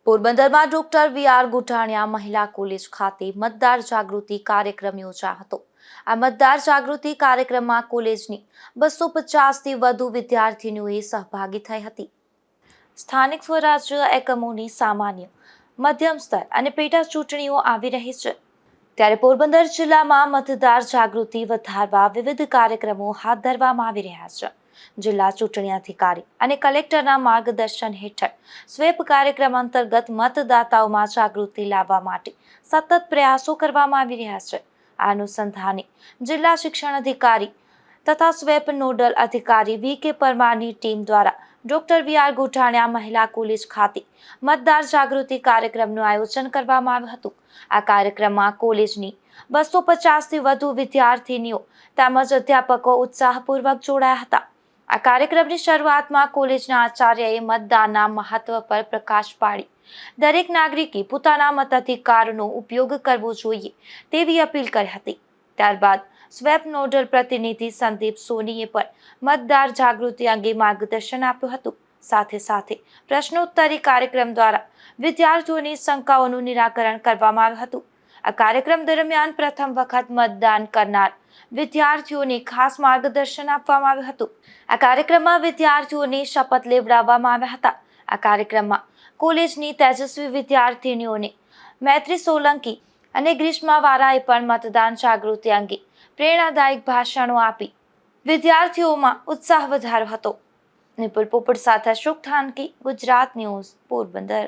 પોરબંદરમાં doctor VR. ગુઠાણીયા મહિલા college ખાતે મતદાર જાગૃતિ કાર્યક્રમ યોજાયો હતો. આ મતદાર જાગૃતિ કાર્યક્રમમાં કોલેજની 250થી વધુ વિદ્યાર્થીનીઓએ સહભાગી થઈ હતી. સ્થાનિક સ્વરાજ્ય એકમોની સામાન્ય, મધ્યમ સ્તર અને પેટા ચૂંટણીઓ આવી રહી છે, ત્યારે પોરબંદર જિલ્લામાં મતદાર જાગૃતિ વધારવા વિવિધ કાર્યક્રમો હાથ ધરવામાં આવી રહ્યા છે. જિલ્લા ચૂંટણી અધિકારી અને કલેક્ટરના માર્ગદર્શન હેઠળ સ્વીપ કાર્યક્રમ અંતર્ગત મતદાતાઓમાં જાગૃતિ લાવવા માટે સતત પ્રયાસો કરવામાં આવી રહ્યા છે. આ અનુસંધાને જિલ્લા શિક્ષણ અધિકારી તથા સ્વીપ નોડલ અધિકારી વી.કે. પરમારની ટીમ દ્વારા ડોક્ટર વી.આર. ગુઠાણીયા મહિલા કોલેજ ખાતે મતદાર જાગૃતિ કાર્યક્રમનું આયોજન કરવામાં આવ્યું હતું. આ કાર્યક્રમમાં કોલેજની 250થી વધુ વિદ્યાર્થીનીઓ તેમજ અધ્યાપકો ઉત્સાહપૂર્વક જોડાયા હતા. આ કાર્યક્રમની શરૂઆતમાં કોલેજના આચાર્યએ મતદાનના મહત્વ પર પ્રકાશ પાડી દરેક નાગરિકે પોતાના મતાધિકારનો ઉપયોગ કરવો જોઈએ તેવી અપીલ કરી હતી. ત્યારબાદ સ્વીપ નોડલ પ્રતિનિધિ સંદીપ સોનીએ પણ મતદાર જાગૃતિ અંગે માર્ગદર્શન આપ્યું હતું. સાથે સાથે પ્રશ્નોત્તરી કાર્યક્રમ દ્વારા વિદ્યાર્થીઓની શંકાઓનું નિરાકરણ કરવામાં આવ્યું હતું. આ કાર્યક્રમ દરમિયાન પ્રથમ વખત મતદાન કરનાર વિદ્યાર્થીઓને ખાસ માર્ગદર્શન આપવામાં આવ્યું હતું. આ કાર્યક્રમમાં વિદ્યાર્થીઓને શપથ લેવડાવવામાં આવ્યા હતા. આ કાર્યક્રમમાં કોલેજની તેજસ્વી વિદ્યાર્થીનીઓને મૈત્રી સોલંકી અને ગ્રીષ્મા વારાએ પણ મતદાન જાગૃતિ અંગે પ્રેરણાદાયક ભાષણો આપી વિદ્યાર્થીઓમાં ઉત્સાહ વધાર્યો હતો. નિપુલ પોપટ સાથે અશોક થાનકી, ગુજરાત ન્યૂઝ, પોરબંદર.